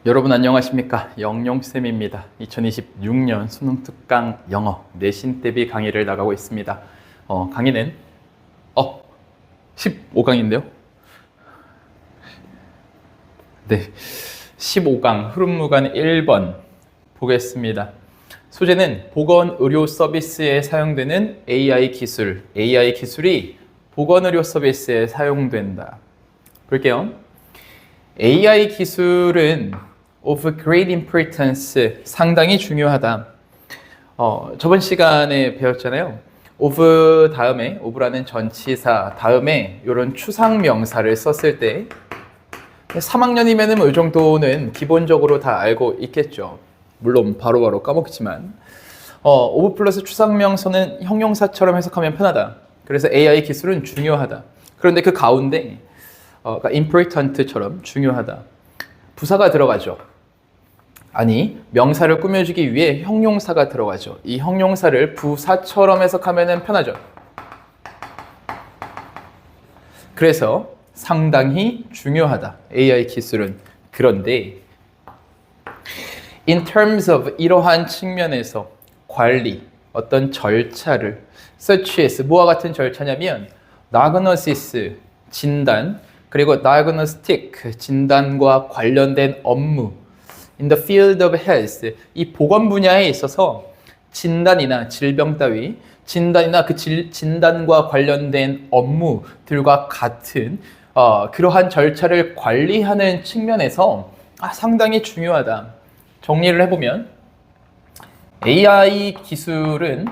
여러분 안녕하십니까? 영용쌤입니다. 2026년 수능 특강 영어 내신 대비 강의를 나가고 있습니다. 강의는 15강인데요. 네, 15강 흐름무관 1번 보겠습니다. 소재는 보건의료 서비스에 사용되는 AI 기술이 보건의료 서비스에 사용된다. 볼게요. AI 기술은 of great importance, 상당히 중요하다. 저번 시간에 배웠잖아요. of 다음에, of라는 전치사 다음에 이런 추상명사를 썼을 때 3학년이면 이 정도는 기본적으로 다 알고 있겠죠. 물론 바로바로 까먹지만 of 플러스 추상명사는 형용사처럼 해석하면 편하다. 그래서 AI 기술은 중요하다. 그런데 그 가운데 그러니까 important처럼 중요하다. 부사가 들어가죠. 아니, 명사를 꾸며주기 위해 형용사가 들어가죠. 이 형용사를 부사처럼 해석하면 편하죠. 그래서 상당히 중요하다. AI 기술은. 그런데 in terms of 이러한 측면에서 관리, 어떤 절차를 such as 뭐와 같은 절차냐면 diagnosis, 진단, 그리고 diagnostic, 진단과 관련된 업무 in the field of health, 이 보건 분야에 있어서 진단이나 질병 따위, 진단이나 그 진단과 관련된 업무들과 같은 그러한 절차를 관리하는 측면에서 상당히 중요하다. 정리를 해보면 AI 기술은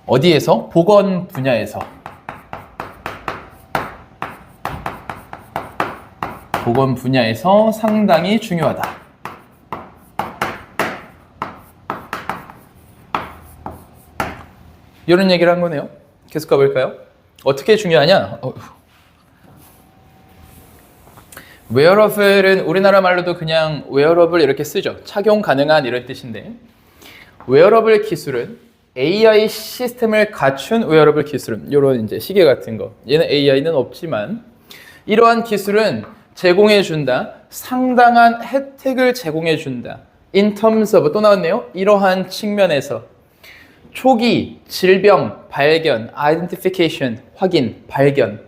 어디에서? 보건 분야에서 상당히 중요하다. 이런 얘기를 한 거네요. 계속 가볼까요? 어떻게 중요하냐? 웨어러블은 우리나라 말로도 그냥 웨어러블 이렇게 쓰죠. 착용 가능한 이런 뜻인데, 웨어러블 기술은 AI 시스템을 갖춘 웨어러블 기술은 이런 이제 시계 같은 거. 얘는 AI는 없지만 이러한 기술은 제공해준다. 상당한 혜택을 제공해준다. In terms of, 또 나왔네요. 이러한 측면에서 초기 질병 발견, identification, 확인, 발견,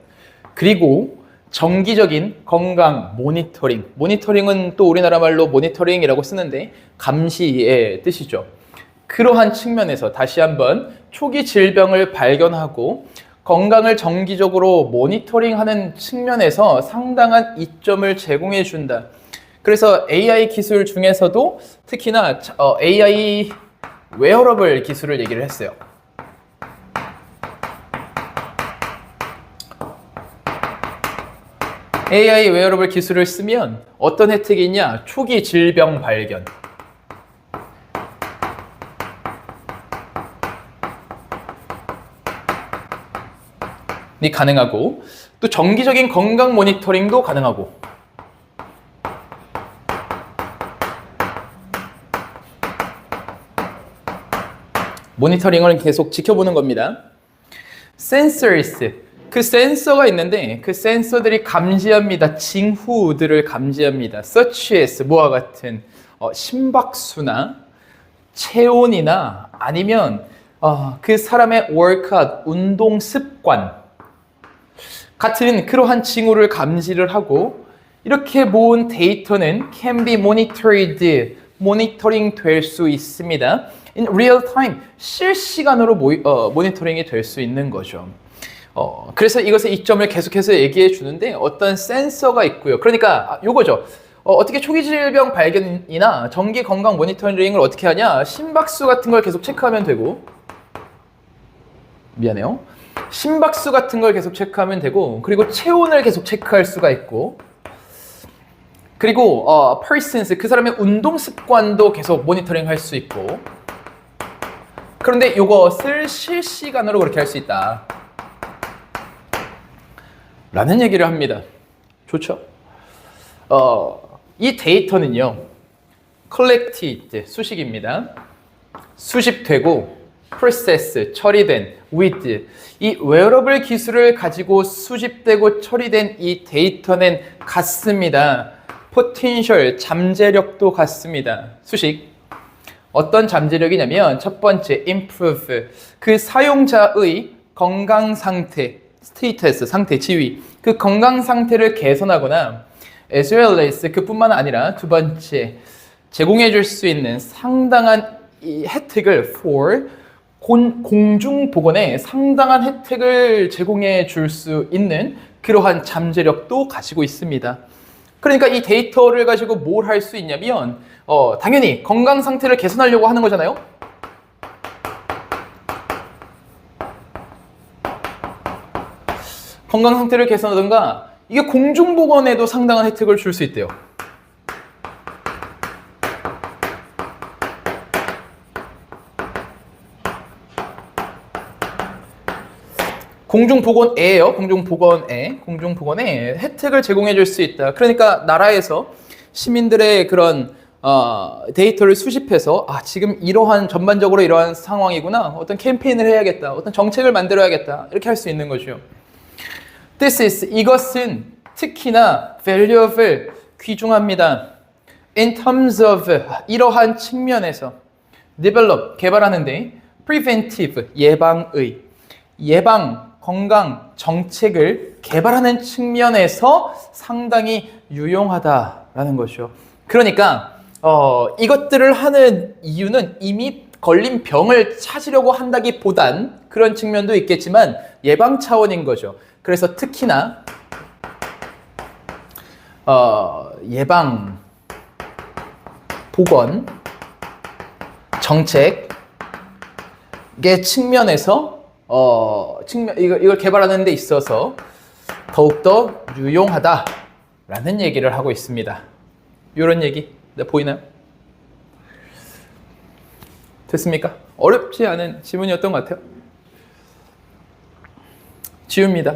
그리고 정기적인 건강 모니터링. 모니터링은 또 우리나라 말로 모니터링이라고 쓰는데 감시의 뜻이죠. 그러한 측면에서 다시 한번 초기 질병을 발견하고 건강을 정기적으로 모니터링하는 측면에서 상당한 이점을 제공해 준다. 그래서 AI 기술 중에서도 특히나 AI 웨어러블 기술을 얘기를 했어요. AI 웨어러블 기술을 쓰면 어떤 혜택이 있냐? 초기 질병 발견. 이 가능하고, 또 정기적인 건강 모니터링도 가능하고, 모니터링을 계속 지켜보는 겁니다. Sensors, 그 센서가 있는데 그 센서들이 감지합니다. 징후들을 감지합니다. Such as 뭐와 같은 심박수나 체온이나 아니면 그 사람의 workout, 운동 습관 같은 그러한 징후를 감지를 하고, 이렇게 모은 데이터는 can be monitored, 모니터링 될 수 있습니다. In real time, 실시간으로 모니터링이 될 수 있는 거죠. 그래서 이것의 이점을 계속해서 얘기해 주는데 어떤 센서가 있고요. 그러니까 요거죠. 어떻게 초기 질병 발견이나 정기 건강 모니터링을 어떻게 하냐? 심박수 같은 걸 계속 체크하면 되고, 미안해요. 심박수 같은 걸 계속 체크하면 되고, 그리고 체온을 계속 체크할 수가 있고, 그리고 persons, 그 사람의 운동 습관도 계속 모니터링 할 수 있고, 그런데 이것을 실시간으로 그렇게 할 수 있다 라는 얘기를 합니다. 좋죠? 이 데이터는요, collected, 수식입니다. 수집되고 process, 처리된, with. 이 웨어러블 기술을 가지고 수집되고 처리된 이 데이터는 같습니다. potential, 잠재력도 같습니다. 수식. 어떤 잠재력이냐면 첫 번째, improve. 그 사용자의 건강 상태, status, 상태, 지위. 그 건강 상태를 개선하거나 as well as 그뿐만 아니라 두 번째, 제공해 줄 수 있는 상당한 이 혜택을 for 공중보건에 상당한 혜택을 제공해 줄 수 있는 그러한 잠재력도 가지고 있습니다. 그러니까 이 데이터를 가지고 뭘 할 수 있냐면 당연히 건강 상태를 개선하려고 하는 거잖아요. 건강 상태를 개선하든가 이게 공중보건에도 상당한 혜택을 줄 수 있대요. 공중보건에요. 공중보건에 혜택을 제공해 줄 수 있다. 그러니까 나라에서 시민들의 그런 데이터를 수집해서 지금 이러한 전반적으로 이러한 상황이구나. 어떤 캠페인을 해야겠다. 어떤 정책을 만들어야겠다. 이렇게 할 수 있는 거죠. This is 이것은 특히나 valuable 귀중합니다. In terms of 이러한 측면에서 develop 개발하는데 preventive 예방 건강 정책을 개발하는 측면에서 상당히 유용하다라는 것이죠. 그러니까 이것들을 하는 이유는 이미 걸린 병을 찾으려고 한다기보단 그런 측면도 있겠지만 예방 차원인 거죠. 그래서 특히나 예방 보건 정책의 측면에서 이걸 개발하는 데 있어서 더욱더 유용하다라는 얘기를 하고 있습니다. 이런 얘기 보이나요? 됐습니까? 어렵지 않은 지문이었던 것 같아요. 지웁니다.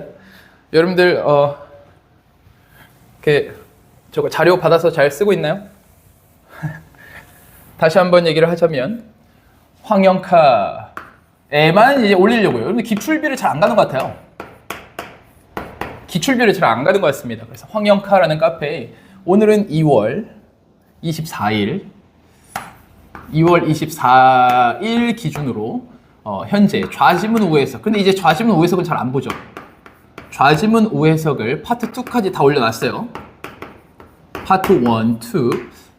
여러분들 이렇게 저거 자료 받아서 잘 쓰고 있나요? 다시 한번 얘기를 하자면 황영카에만 이제 올리려고요. 여러분들 기출비를 잘 안 가는 것 같아요. 기출비를 잘 안 가는 것 같습니다. 그래서 황영카라는 카페에 오늘은 2월 24일 기준으로 현재 좌지문 우해석. 근데 이제 좌지문 우해석은 잘 안 보죠. 좌지문 우해석을 파트 2까지 다 올려놨어요. 파트 1, 2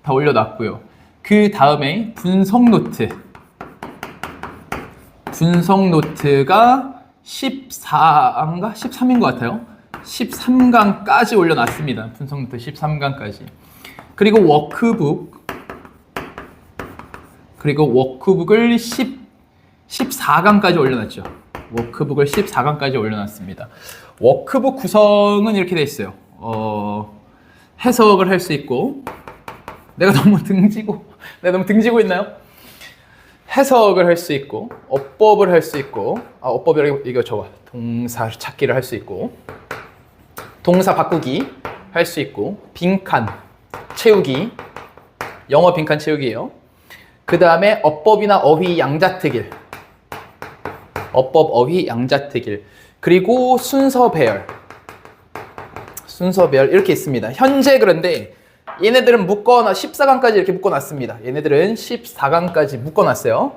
다 올려놨고요. 그 다음에 분석 노트가 14인가? 13인 것 같아요. 13강까지 올려놨습니다. 분석 노트 13강까지. 그리고 워크북을 14강까지 올려놨죠. 워크북을 14강까지 올려놨습니다. 워크북 구성은 이렇게 돼 있어요. 해석을 할 수 있고, 내가 너무 등지고 있나요? 해석을 할 수 있고, 어법을 할 수 있고, 어법이라고 이거 저거 동사 찾기를 할 수 있고, 동사 바꾸기 할 수 있고, 빈칸 채우기, 영어 빈칸 채우기예요. 그 다음에 어법이나 어휘 양자특일, 어법 어휘 양자특일, 그리고 순서 배열 이렇게 있습니다. 현재 그런데 얘네들은 14강까지 이렇게 묶어놨습니다. 얘네들은 14강까지 묶어놨어요.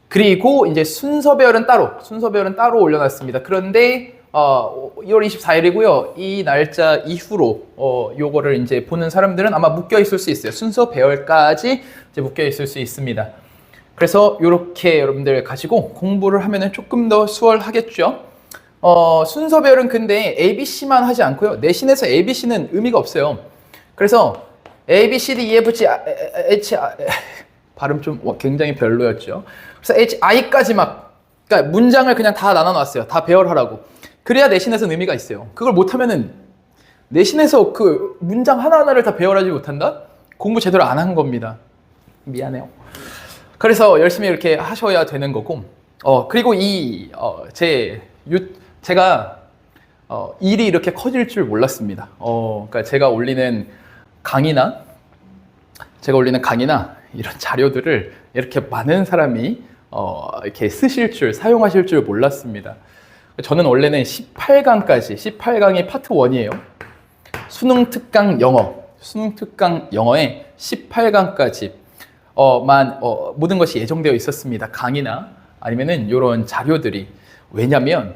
그리고 이제 순서 배열은 따로 올려놨습니다. 그런데 2월 24일이고요. 이 날짜 이후로 요거를 이제 보는 사람들은 아마 묶여 있을 수 있어요. 순서 배열까지 이제 묶여 있을 수 있습니다. 그래서 이렇게 여러분들 가지고 공부를 하면은 조금 더 수월하겠죠. 순서 배열은 근데 ABC만 하지 않고요. 내신에서 ABC는 의미가 없어요. 그래서 A, B, C, D, E, F, G, H, 발음 좀 굉장히 별로였죠. 그래서 H, I까지 그러니까 문장을 그냥 다 나눠놨어요. 다 배열하라고. 그래야 내신에서는 의미가 있어요. 그걸 못하면은 내신에서 그 문장 하나하나를 다 배열하지 못한다? 공부 제대로 안 한 겁니다. 미안해요. 그래서 열심히 이렇게 하셔야 되는 거고, 그리고 제가 일이 이렇게 커질 줄 몰랐습니다. 그러니까 제가 올리는 강의나 이런 자료들을 이렇게 많은 사람이 이렇게 사용하실 줄 몰랐습니다. 저는 원래는 18강이 파트 1이에요. 수능 특강 영어에 18강까지 모든 것이 예정되어 있었습니다. 강의나 아니면은 이런 자료들이. 왜냐면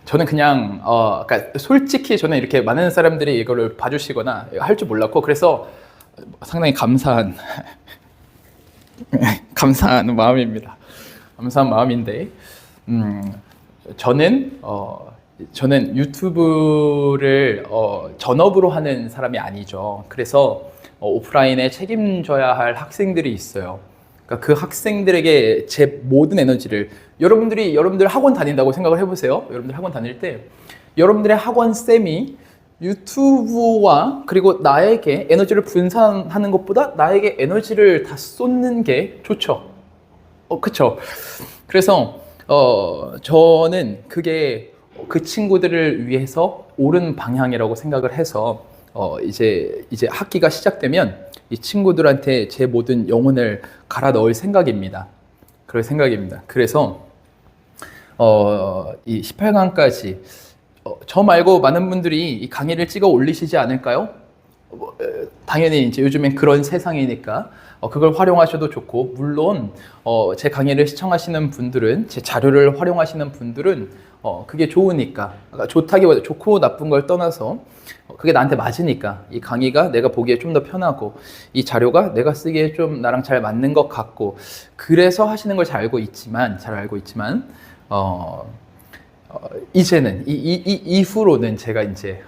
저는 그냥 그러니까 솔직히 저는 이렇게 많은 사람들이 이거를 봐주시거나 할 줄 몰랐고, 그래서 상당히 감사한 마음입니다. 감사한 마음인데, 저는 유튜브를 전업으로 하는 사람이 아니죠. 그래서 오프라인에 책임져야 할 학생들이 있어요. 그러니까 그 학생들에게 제 모든 에너지를, 여러분들 학원 다닌다고 생각을 해보세요. 여러분들 학원 다닐 때 여러분들의 학원 쌤이 유튜브와 그리고 나에게 에너지를 분산하는 것보다 나에게 에너지를 다 쏟는 게 좋죠. 그쵸? 그래서 저는 그게 그 친구들을 위해서 옳은 방향이라고 생각을 해서 이제 학기가 시작되면 이 친구들한테 제 모든 영혼을 갈아 넣을 생각입니다. 그럴 생각입니다. 그래서 이 18강까지 저 말고 많은 분들이 이 강의를 찍어 올리시지 않을까요? 당연히 이제 요즘엔 그런 세상이니까 그걸 활용하셔도 좋고, 물론 제 강의를 시청하시는 분들은, 제 자료를 활용하시는 분들은 그게 좋으니까, 좋다기보다 좋고 나쁜 걸 떠나서 그게 나한테 맞으니까, 이 강의가 내가 보기에 좀 더 편하고 이 자료가 내가 쓰기에 좀 나랑 잘 맞는 것 같고, 그래서 하시는 걸 잘 알고 있지만 이제는 이후로는 제가 이제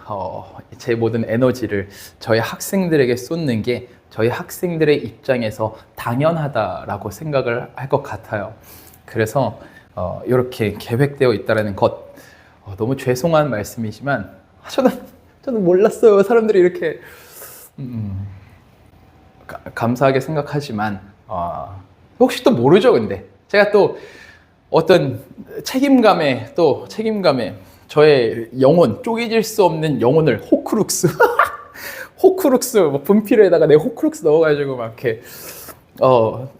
제 모든 에너지를 저희 학생들에게 쏟는 게 저희 학생들의 입장에서 당연하다라고 생각을 할 것 같아요. 그래서 이렇게 계획되어 있다는 것, 너무 죄송한 말씀이지만 저는 몰랐어요. 사람들이 이렇게 감사하게 생각하지만 혹시 또 모르죠. 근데 제가 또 어떤 책임감에 저의 영혼, 쪼개질 수 없는 영혼을 호크룩스 분필에다가 내 호크룩스 넣어가지고 막 이렇게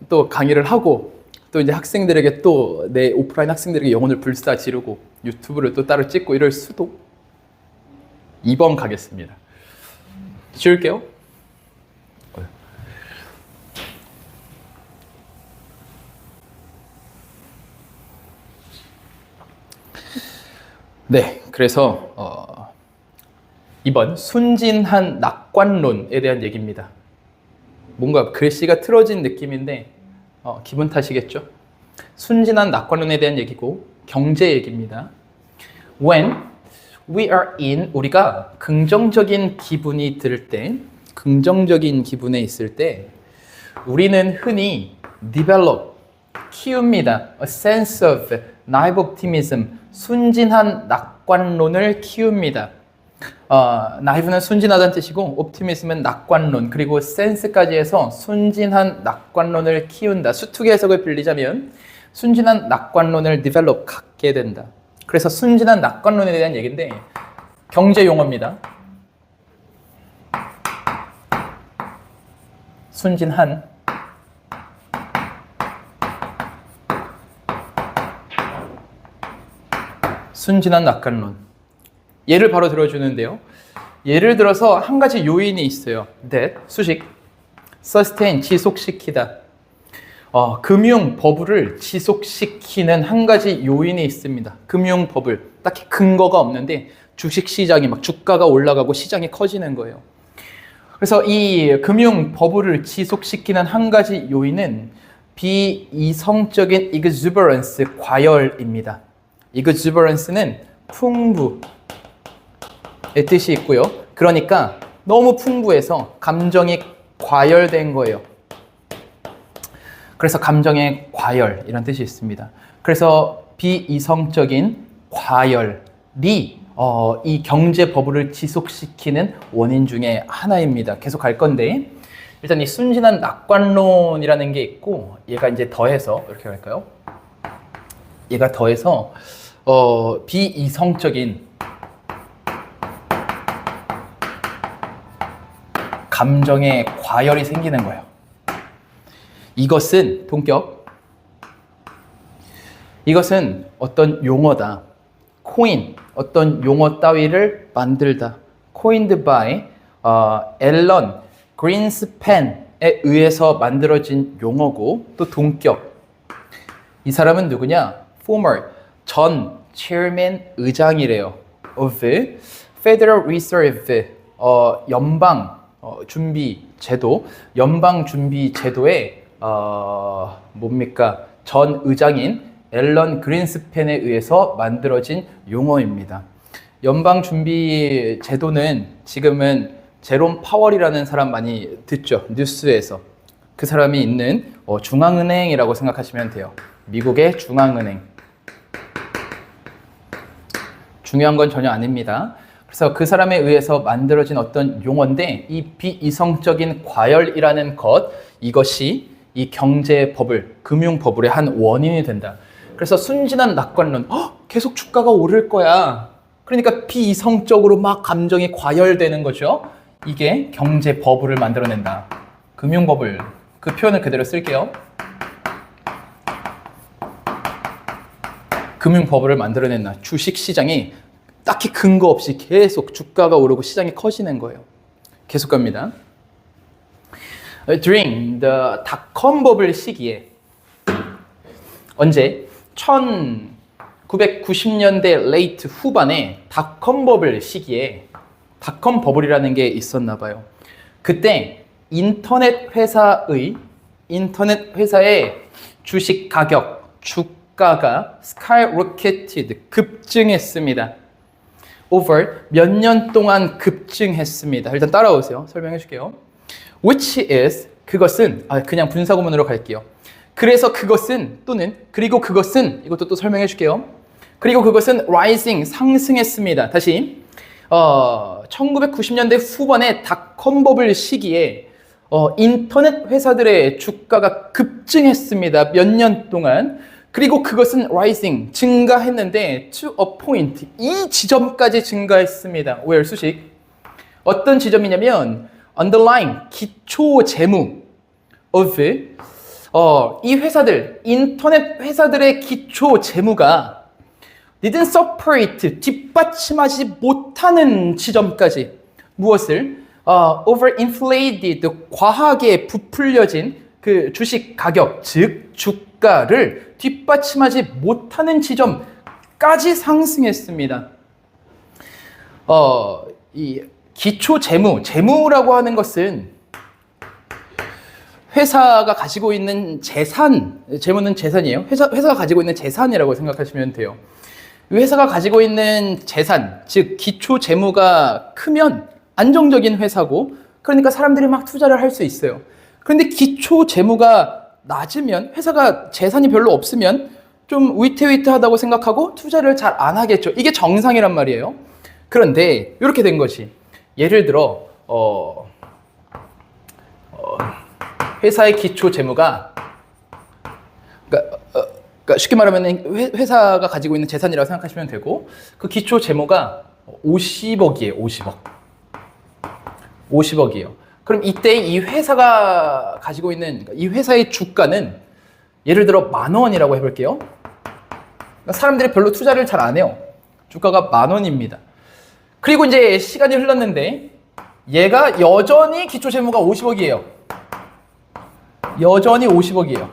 또 강의를 하고, 또 이제 학생들에게, 또 내 오프라인 학생들에게 영혼을 불사 지르고 유튜브를 또 따로 찍고 이럴 수도. 2번 가겠습니다. 지울게요. 네, 그래서 이번 순진한 낙관론에 대한 얘기입니다. 뭔가 글씨가 틀어진 느낌인데 기분 탓이겠죠? 순진한 낙관론에 대한 얘기고 경제 얘기입니다. When we are in, 우리가 긍정적인 기분이 들 때, 긍정적인 기분에 있을 때 우리는 흔히 develop, 키웁니다. A sense of naive optimism, 순진한 낙관론을 키웁니다. naive는 순진하다는 뜻이고 optimism은 낙관론, 그리고 sense까지 해서 순진한 낙관론을 키운다. 수특이 해석을 빌리자면 순진한 낙관론을 develop, 갖게 된다. 그래서 순진한 낙관론에 대한 얘기인데 경제 용어입니다. 순진한 낙관론. 예를 바로 들어주는데요. 예를 들어서 한 가지 요인이 있어요. that, 수식, sustain, 지속시키다. 금융 버블을 지속시키는 한 가지 요인이 있습니다. 금융 버블, 딱히 근거가 없는데 주식시장이 막 주가가 올라가고 시장이 커지는 거예요. 그래서 이 금융 버블을 지속시키는 한 가지 요인은 비이성적인 exuberance, 과열입니다. exuberance는 풍부의 뜻이 있고요. 그러니까 너무 풍부해서 감정이 과열된 거예요. 그래서 감정의 과열, 이런 뜻이 있습니다. 그래서 비이성적인 과열이 이 경제 버블을 지속시키는 원인 중에 하나입니다. 계속 갈 건데, 일단 이 순진한 낙관론이라는 게 있고, 얘가 이제 더해서 이렇게 할까요? 얘가 더해서 비이성적인 감정의 과열이 생기는 거예요. 이것은 동격. 이것은 어떤 용어다. 코인, 어떤 용어 따위를 만들다. coined by 앨런 그린스팬에 의해서 만들어진 용어고 또 동격. 이 사람은 누구냐? former, 전 chairman 의장이래요. of Federal Reserve, 연방 준비 제도, 연방 준비 제도의 뭡니까? 전 의장인 앨런 그린스팬에 의해서 만들어진 용어입니다. 연방 준비 제도는 지금은 제롬 파월이라는 사람 많이 듣죠. 뉴스에서. 그 사람이 있는 중앙은행이라고 생각하시면 돼요. 미국의 중앙은행. 중요한 건 전혀 아닙니다. 그래서 그 사람에 의해서 만들어진 어떤 용어인데 이 비이성적인 과열이라는 것, 이것이 이 경제버블, 금융버블의 한 원인이 된다. 그래서 순진한 낙관론, 계속 주가가 오를 거야. 그러니까 비이성적으로 막 감정이 과열되는 거죠. 이게 경제버블을 만들어낸다. 금융버블, 그 표현을 그대로 쓸게요. 금융버블을 만들어낸다. 주식시장이 딱히 근거 없이 계속 주가가 오르고 시장이 커지는 거예요. 계속 갑니다. During the 닷컴 버블 시기에 언제? 1990년대 레이트 후반에 닷컴 버블 시기에 닷컴 버블이라는 게 있었나 봐요. 그때 인터넷 회사의 주식 가격, 주가가 skyrocketed, 급증했습니다. over 몇 년 동안 급증했습니다. 일단 따라오세요. 설명해 줄게요. which is 그것은 그냥 분사구문으로 갈게요. 그래서 그것은 또는 그리고 그것은 이것도 또 설명해 줄게요. 그리고 그것은 rising 상승했습니다. 다시 1990년대 후반의 닷컴 버블 시기에 인터넷 회사들의 주가가 급증했습니다. 몇 년 동안. 그리고 그것은 rising, 증가했는데 to a point, 이 지점까지 증가했습니다. where 수식. 어떤 지점이냐면 underlying, 기초 재무 of 이 회사들, 인터넷 회사들의 기초 재무가 didn't separate, 뒷받침하지 못하는 지점까지 무엇을? overinflated, 과하게 부풀려진 그 주식 가격, 즉 주가를 뒷받침하지 못하는 지점까지 상승했습니다. 이 기초 재무라고 하는 것은 회사가 가지고 있는 재산, 재무는 재산이에요. 회사가 가지고 있는 재산이라고 생각하시면 돼요. 회사가 가지고 있는 재산, 즉 기초 재무가 크면 안정적인 회사고, 그러니까 사람들이 막 투자를 할 수 있어요. 그런데 기초 재무가 낮으면, 회사가 재산이 별로 없으면 좀 위태위태하다고 생각하고 투자를 잘 안 하겠죠. 이게 정상이란 말이에요. 그런데 이렇게 된 것이, 예를 들어 회사의 기초 재무가, 그러니까 쉽게 말하면 회사가 가지고 있는 재산이라고 생각하시면 되고, 그 기초 재무가 50억이에요. 50억이에요. 그럼 이때 이 회사가 가지고 있는, 이 회사의 주가는 예를 들어 10,000원이라고 해볼게요. 그러니까 사람들이 별로 투자를 잘 안 해요. 주가가 10,000원입니다. 그리고 이제 시간이 흘렀는데 얘가 여전히 기초 재무가 50억이에요. 여전히 50억이에요.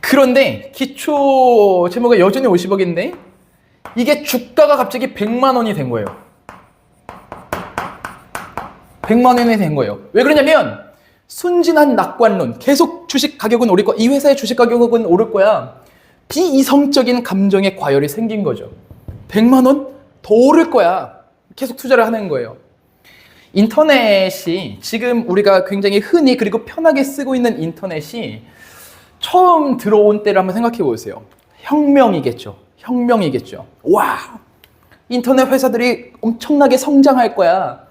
그런데 기초 재무가 여전히 50억인데 이게 주가가 갑자기 100만 원이 된 거예요. 100만 원이 된 거예요. 왜 그러냐면 순진한 낙관론, 계속 주식 가격은 오를 거야. 이 회사의 주식 가격은 오를 거야. 비이성적인 감정의 과열이 생긴 거죠. 100만 원? 더 오를 거야. 계속 투자를 하는 거예요. 인터넷이 지금 우리가 굉장히 흔히 그리고 편하게 쓰고 있는 인터넷이 처음 들어온 때를 한번 생각해 보세요. 혁명이겠죠. 와, 인터넷 회사들이 엄청나게 성장할 거야.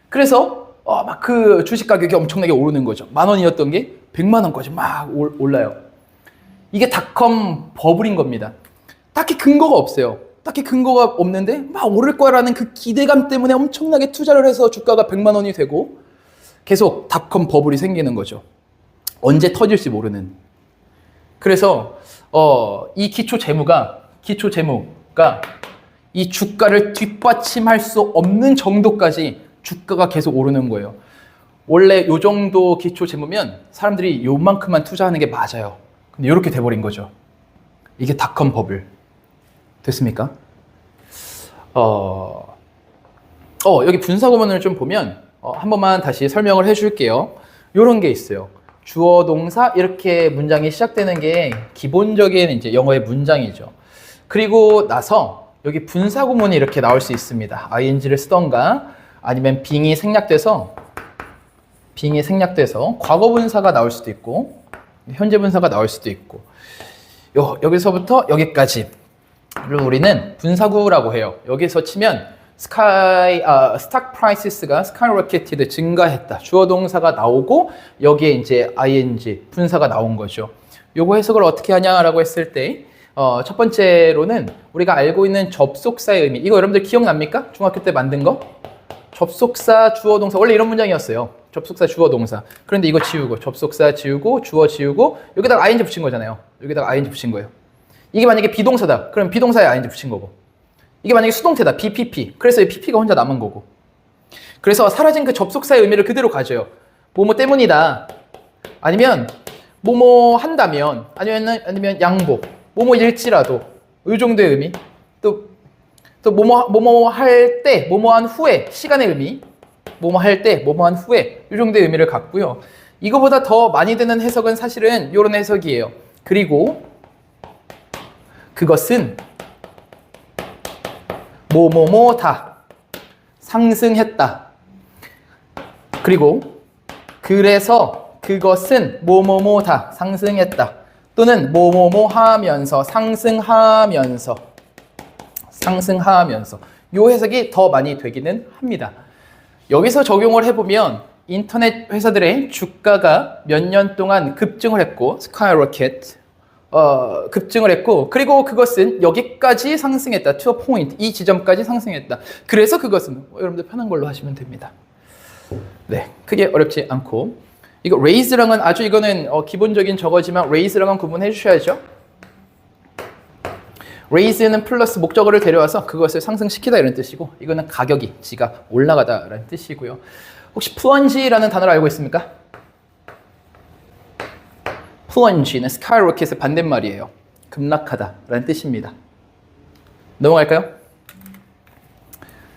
그래서 막 그 주식 가격이 엄청나게 오르는 거죠. 10,000원이었던 게 100만 원까지 막 올라요. 이게 닷컴 버블인 겁니다. 딱히 근거가 없어요. 딱히 근거가 없는데 막 오를 거라는 그 기대감 때문에 엄청나게 투자를 해서 주가가 100만 원이 되고 계속 닷컴 버블이 생기는 거죠. 언제 터질지 모르는. 그래서 이 기초 재무가 이 주가를 뒷받침할 수 없는 정도까지 주가가 계속 오르는 거예요. 원래 요 정도 기초 재무면 사람들이 요만큼만 투자하는 게 맞아요. 근데 이렇게 돼버린 거죠. 이게 닷컴 버블. 됐습니까? 여기 분사구문을 좀 보면 한 번만 다시 설명을 해줄게요. 요런 게 있어요. 주어, 동사 이렇게 문장이 시작되는 게 기본적인 이제 영어의 문장이죠. 그리고 나서 여기 분사구문이 이렇게 나올 수 있습니다. ing를 쓰던가 아니면 being이 생략돼서 과거 분사가 나올 수도 있고 현재 분사가 나올 수도 있고 여기서부터 여기까지를 우리는 분사구라고 해요. 여기서 치면 스탁 프라이시스가 스카이로켓티드 증가했다. 주어 동사가 나오고 여기에 이제 ing 분사가 나온 거죠. 요거 해석을 어떻게 하냐라고 했을 때 첫 번째로는 우리가 알고 있는 접속사의 의미. 이거 여러분들 기억납니까? 중학교 때 만든 거? 접속사 주어 동사 원래 이런 문장이었어요. 접속사 주어 동사. 그런데 이거 지우고 접속사 지우고 주어 지우고 여기다가 ing 붙인 거잖아요. 여기다가 ing 붙인 거예요. 이게 만약에 비동사다. 그럼 비동사에 ing 붙인 거고. 이게 만약에 수동태다. BPP. 그래서 이 PP가 혼자 남은 거고. 그래서 사라진 그 접속사의 의미를 그대로 가져요. 뭐뭐 때문이다. 아니면 뭐뭐 한다면 아니면 양보. 뭐뭐일지라도 이 정도의 의미. 또 뭐뭐 할 때, 뭐뭐 한 후에 시간의 의미. 뭐뭐 할 때, 뭐뭐 한 후에 이 정도의 의미를 갖고요. 이거보다 더 많이 드는 해석은 사실은 이런 해석이에요. 그리고 그것은 뭐뭐뭐다 상승했다. 그리고 그래서 그것은 뭐뭐뭐다 상승했다. 또는 뭐뭐뭐 하면서 상승하면서 요 해석이 더 많이 되기는 합니다. 여기서 적용을 해보면 인터넷 회사들의 주가가 몇 년 동안 급증을 했고 스카이로켓 급증을 했고 그리고 그것은 여기까지 상승했다. to a point. 이 지점까지 상승했다. 그래서 그것은 여러분들 편한 걸로 하시면 됩니다. 네, 크게 어렵지 않고 이거 raise랑은 아주 이거는 기본적인 저거지만 raise랑은 구분해 주셔야죠. raise는 플러스 목적어를 데려와서 그것을 상승시키다 이런 뜻이고 이거는 가격이 지가 올라가다 라는 뜻이고요. 혹시 plunge라는 단어를 알고 있습니까? plunge는 skyrocket의 반대말이에요. 급락하다 라는 뜻입니다. 넘어갈까요?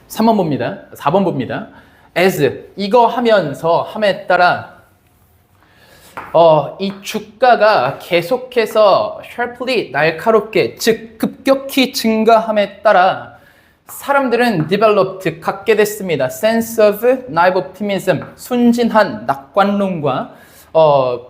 3번 봅니다. 4번 봅니다. as 이거 하면서 함에 따라 이 주가가 계속해서 sharply 날카롭게 즉 급격히 증가함에 따라 사람들은 developed 갖게 됐습니다. sense of naive optimism 순진한 낙관론과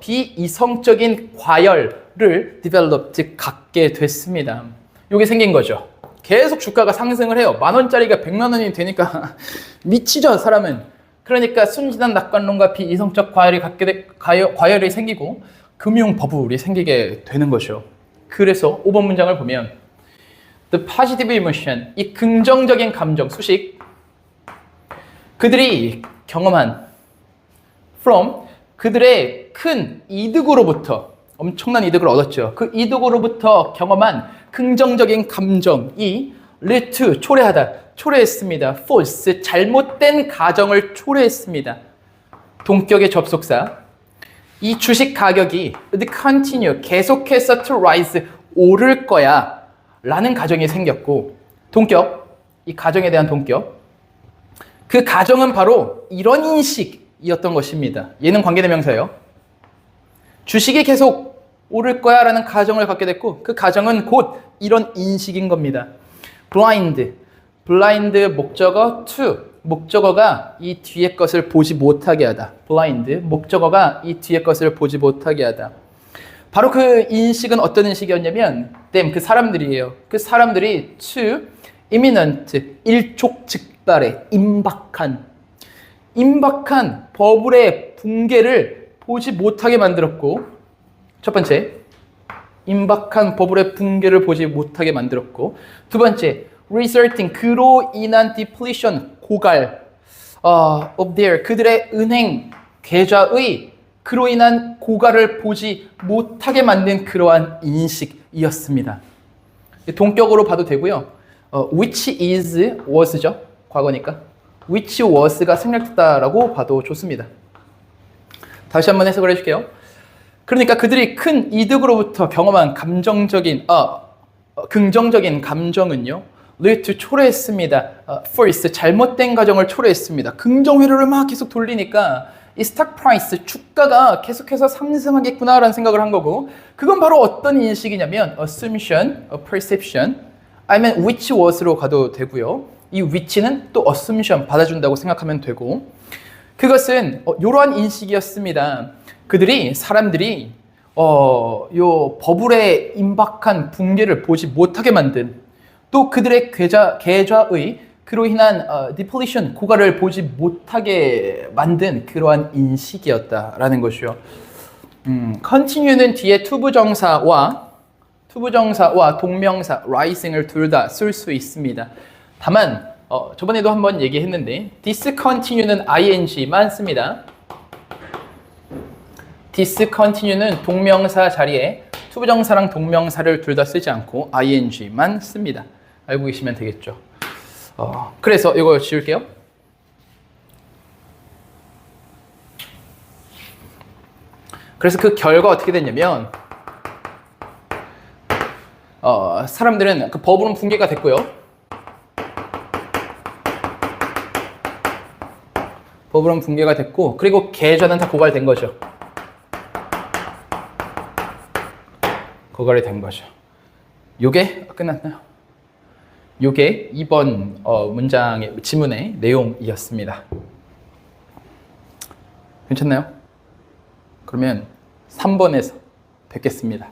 비이성적인 과열을 developed 갖게 됐습니다. 이게 생긴 거죠. 계속 주가가 상승을 해요. 10,000원짜리가 100만 원이 되니까 미치죠, 사람은. 그러니까 순진한 낙관론과 비이성적 과열이 생기고 금융 버블이 생기게 되는 거죠. 그래서 5번 문장을 보면 the positive emotion, 이 긍정적인 감정, 수식 그들이 경험한 from 그들의 큰 이득으로부터 엄청난 이득을 얻었죠. 그 이득으로부터 경험한 긍정적인 감정이 lead to 초래했습니다. false 잘못된 가정을 초래했습니다. 동격의 접속사 이 주식 가격이 continue 계속해서 to rise 오를 거야 라는 가정이 생겼고 동격 이 가정에 대한 동격 그 가정은 바로 이런 인식이었던 것입니다. 얘는 관계대명사예요. 주식이 계속 오를 거야 라는 가정을 갖게 됐고 그 가정은 곧 이런 인식인 겁니다. blind 목적어 to 목적어가 이 뒤에 것을 보지 못하게 하다. blind 목적어가 이 뒤에 것을 보지 못하게 하다. 바로 그 인식은 어떤 인식이었냐면 them 그 사람들이에요. 그 사람들이 to imminent 일촉즉발의 임박한 버블의 붕괴를 보지 못하게 만들었고 첫 번째 임박한 버블의 붕괴를 보지 못하게 만들었고 두 번째 resulting 그로 인한 depletion 고갈 of their 그들의 은행 계좌의 그로 인한 고갈을 보지 못하게 만든 그러한 인식이었습니다. 동격으로 봐도 되고요. which is was죠. 과거니까. which was가 생략됐다라고 봐도 좋습니다. 다시 한번 해석을 해줄게요. 그러니까 그들이 큰 이득으로부터 경험한 긍정적인 감정은요. lead 초래했습니다. first, 잘못된 가정을 초래했습니다. 긍정 회로를 막 계속 돌리니까 이 스탁 프라이스, 주가가 계속해서 상승하겠구나라는 생각을 한 거고, 그건 바로 어떤 인식이냐면 assumption, perception, 아니면 which was로 가도 되고요. 이 which는 또 assumption, 받아준다고 생각하면 되고, 그것은 이러한 인식이었습니다. 사람들이 요 버블에 임박한 붕괴를 보지 못하게 만든, 또 그들의 계좌의 그로 인한 디플리션, 고갈을 보지 못하게 만든 그러한 인식이었다라는 것이요. continue는 뒤에 투부정사와 동명사 rising을 둘 다 쓸 수 있습니다. 다만 저번에도 한번 얘기했는데 discontinue는 ing만 씁니다. discontinue는 동명사 자리에 투부정사랑 동명사를 둘 다 쓰지 않고 ing만 씁니다. 알고 계시면 되겠죠. 그래서 이거 지울게요. 그래서 그 결과 어떻게 됐냐면 사람들은 그 버블은 붕괴가 됐고요. 버블은 붕괴가 됐고, 그리고 계좌는 다 고갈된 거죠. 고갈이 된 거죠. 요게 끝났나요? 요게 이번 문장의 지문의 내용이었습니다. 괜찮나요? 그러면 3번에서 뵙겠습니다.